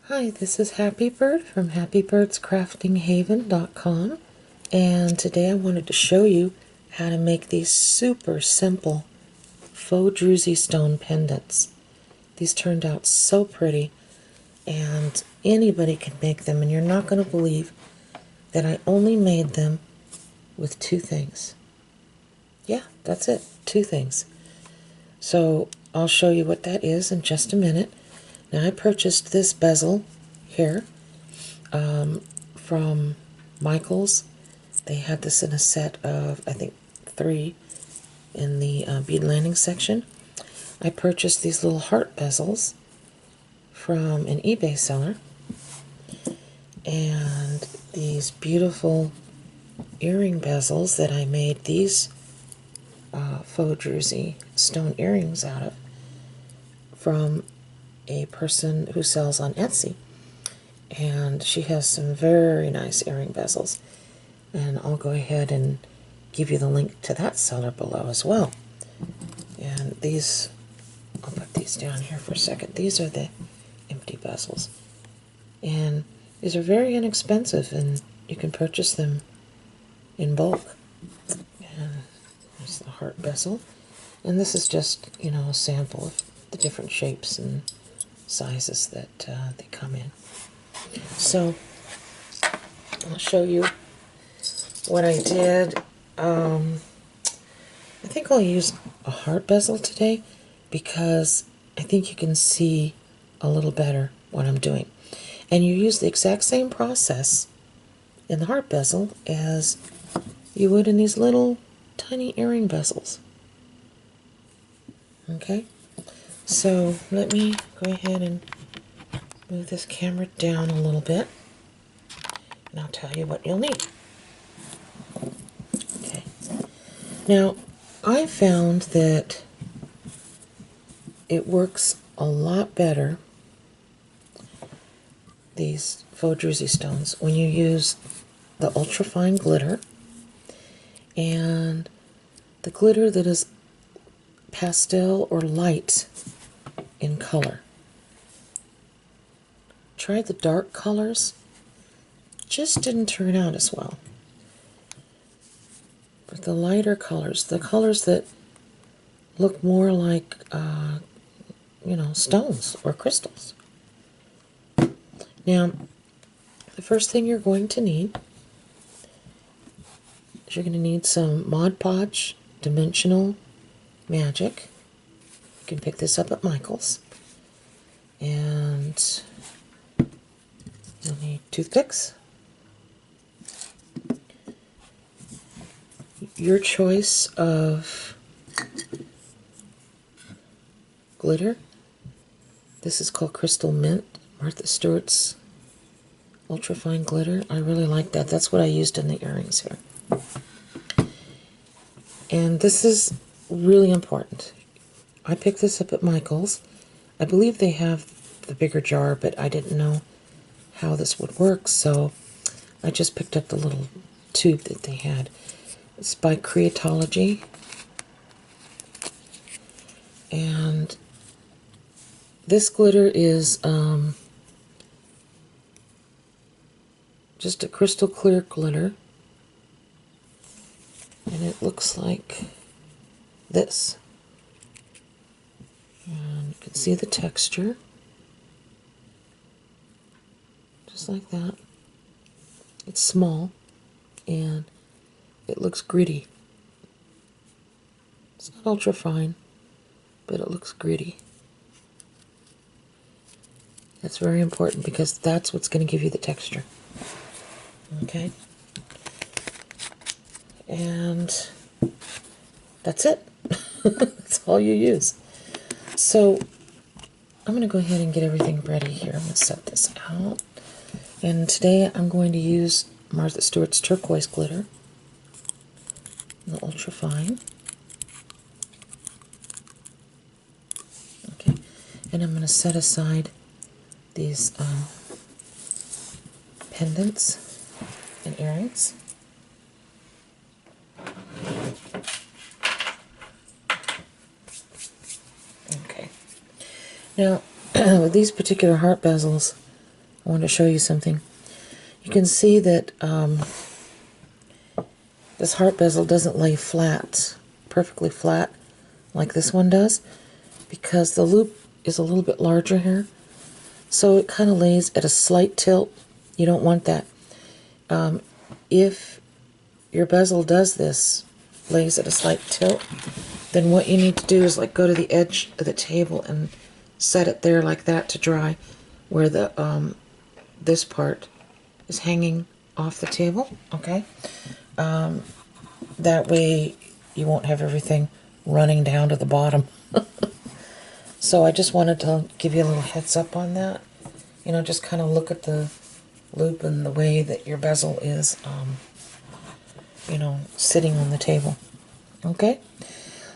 Hi, this is Happy Bird from happybirdscraftinghaven.com, and today I wanted to show you how to make these super simple faux Druzy stone pendants. These turned out so pretty, and anybody can make them, and you're not going to believe that I only made them with two things. Yeah, that's it, two things. So I'll show you what that is in just a minute. Now I purchased this bezel here from Michael's. They had this in a set of, I think, 3 in the bead landing section. I purchased these little heart bezels from an eBay seller, and these beautiful earring bezels that I made these faux Druzy stone earrings out of from a person who sells on Etsy. And she has some very nice earring bezels, and I'll go ahead and give you the link to that seller below as well. And these, I'll put these down here for a second. These are the empty bezels, and these are very inexpensive, and you can purchase them in bulk. And there's the heart bezel, and this is just, you know, a sample of the different shapes and sizes that they come in. So I'll show you what I did. I think I'll use a heart bezel today because I think you can see a little better what I'm doing. And you use the exact same process in the heart bezel as you would in these little tiny earring bezels. Okay, so let me go ahead and move this camera down a little bit, and I'll tell you what you'll need. Okay, now I found that it works a lot better, these faux Druzy stones, when you use the ultrafine glitter and the glitter that is pastel or light in color. Try the dark colors, just didn't turn out as well. But the lighter colors, the colors that look more like, you know, stones or crystals. Now, the first thing you're going to need is you're going to need some Mod Podge Dimensional Magic. You can pick this up at Michael's. And you'll need toothpicks, your choice of glitter. This is called Crystal Mint, Martha Stewart's ultrafine glitter. I really like that. That's what I used in the earrings here. And this is really important. I picked this up at Michael's. I believe they have the bigger jar, but I didn't know how this would work, so I just picked up the little tube that they had. It's by Creatology, and this glitter is just a crystal clear glitter, and it looks like this. And you can see the texture, just like that. It's small, and it looks gritty. It's not ultra fine, but it looks gritty. That's very important because that's what's going to give you the texture. Okay? And that's it. That's all you use. So I'm going to go ahead and get everything ready here. I'm going to set this out. And today I'm going to use Martha Stewart's turquoise glitter, the ultra fine. Okay, and I'm going to set aside these pendants and earrings. Okay, now with these particular heart bezels, I want to show you something. You can see that this heart bezel doesn't lay flat, perfectly flat, like this one does, because the loop is a little bit larger here. So it kind of lays at a slight tilt. You don't want that. If your bezel does this, lays at a slight tilt, then what you need to do is like go to the edge of the table and set it there like that to dry, where the this part is hanging off the table. Okay, that way you won't have everything running down to the bottom. So I just wanted to give you a little heads up on that. You know, just kind of look at the loop and the way that your bezel is, you know, sitting on the table. Okay,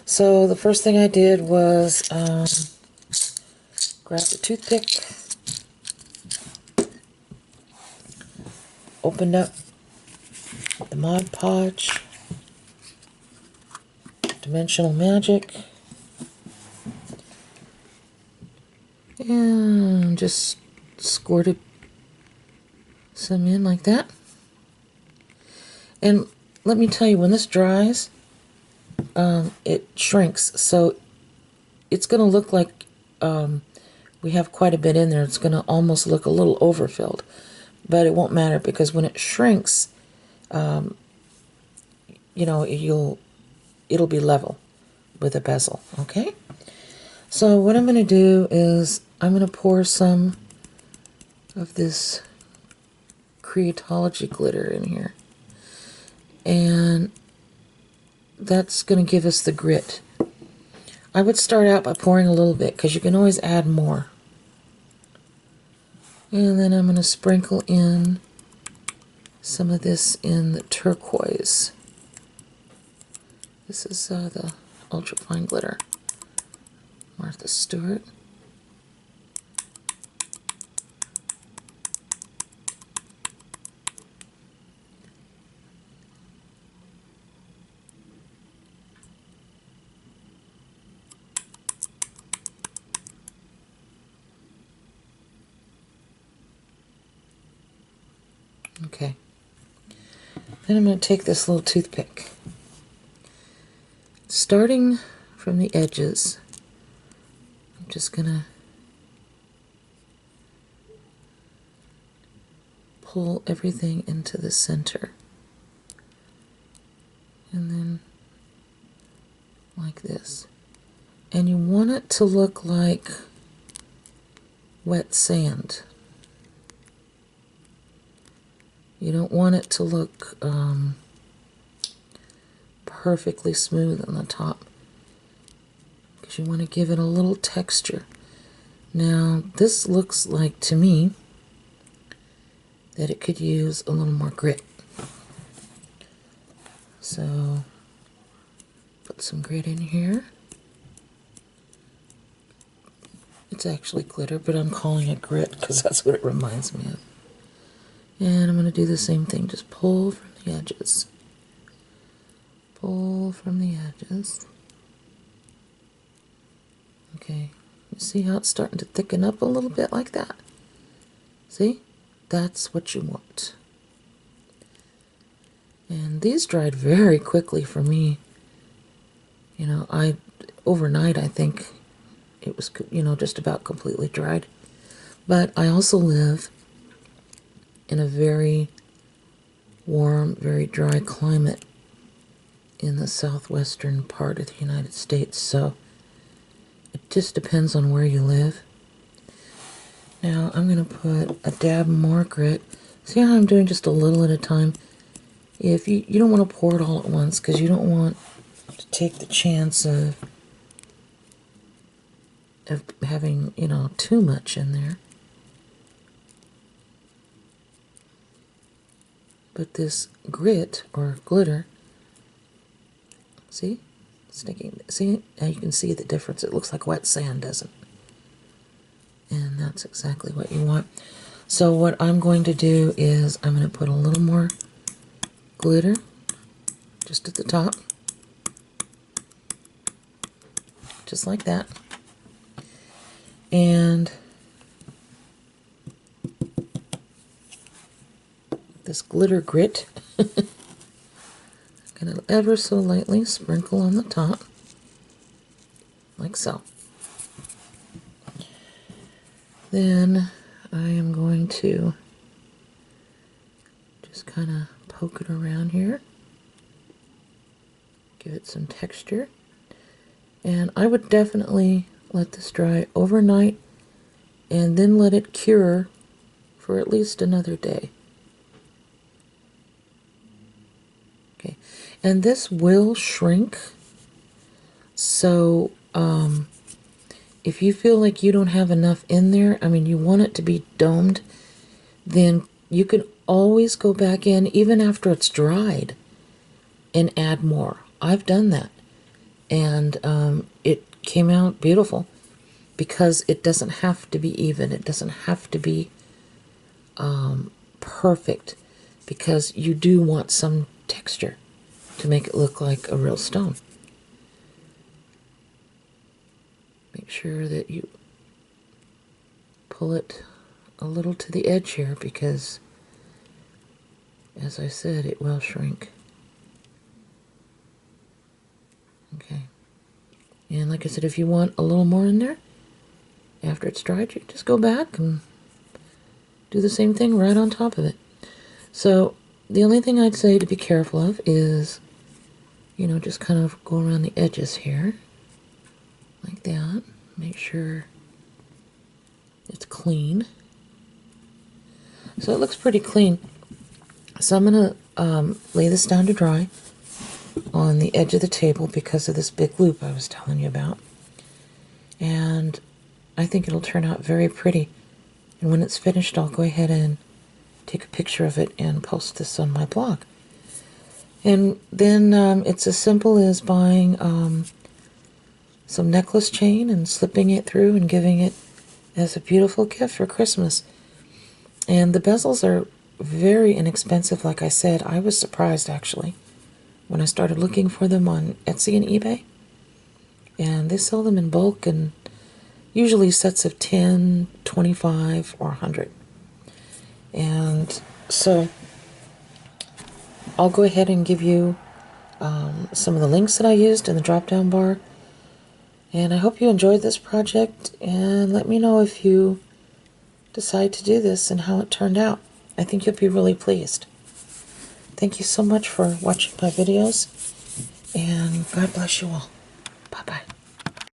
so the first thing I did was grab the toothpick, opened up the Mod Podge, Dimensional Magic, and just squirted some in like that. And let me tell you, when this dries, it shrinks, so it's going to look like we have quite a bit in there. It's going to almost look a little overfilled, but it won't matter, because when it shrinks, you know, it'll be level with the bezel. Okay, so what I'm going to do is I'm going to pour some of this Creatology glitter in here, and that's going to give us the grit. I would start out by pouring a little bit, because you can always add more. And then I'm going to sprinkle in some of this in the turquoise. This is the ultra fine glitter, Martha Stewart. Okay. Then I'm going to take this little toothpick, starting from the edges. I'm just going to pull everything into the center, and then like this. And you want it to look like wet sand. You don't want it to look perfectly smooth on the top, because you want to give it a little texture. Now, this looks like, to me, that it could use a little more grit. So, put some grit in here. It's actually glitter, but I'm calling it grit because that's what it reminds me of. And I'm going to do the same thing, just pull from the edges. Pull from the edges. Okay, you see how it's starting to thicken up a little bit like that? See? That's what you want. And these dried very quickly for me. You know, overnight I think it was, you know, just about completely dried. But I also live in a very warm, very dry climate in the southwestern part of the United States, so it just depends on where you live. Now I'm going to put a dab more grit. See how I'm doing just a little at a time? If you don't want to pour it all at once, because you don't want to take the chance of having, you know, too much in there. But this grit or glitter, see, sticking. See, now you can see the difference. It looks like wet sand, doesn't it? And that's exactly what you want. So what I'm going to do is I'm going to put a little more glitter just at the top, just like that. And this glitter grit. Gonna ever so lightly sprinkle on the top, like so. Then I am going to just kind of poke it around here, give it some texture. And I would definitely let this dry overnight and then let it cure for at least another day. Okay, and this will shrink, so if you feel like you don't have enough in there, I mean, you want it to be domed, then you can always go back in, even after it's dried, and add more. I've done that, and it came out beautiful, because it doesn't have to be even. It doesn't have to be perfect, because you do want some texture to make it look like a real stone. Make sure that you pull it a little to the edge here, because, as I said, it will shrink. Okay. And like I said, if you want a little more in there, after it's dried, you just go back and do the same thing right on top of it. So the only thing I'd say to be careful of is, you know, just kind of go around the edges here, like that. Make sure it's clean. So it looks pretty clean. So I'm going to lay this down to dry on the edge of the table because of this big loop I was telling you about. And I think it'll turn out very pretty. And when it's finished, I'll go ahead and take a picture of it and post this on my blog. And then it's as simple as buying some necklace chain and slipping it through and giving it as a beautiful gift for Christmas. And the bezels are very inexpensive, like I said. I was surprised, actually, when I started looking for them on Etsy and eBay. And they sell them in bulk, and usually sets of 10, 25, or 100. And so I'll go ahead and give you some of the links that I used in the drop-down bar. And I hope you enjoyed this project, and let me know if you decide to do this and how it turned out. I think you'll be really pleased. Thank you so much for watching my videos, and God bless you all. Bye-bye.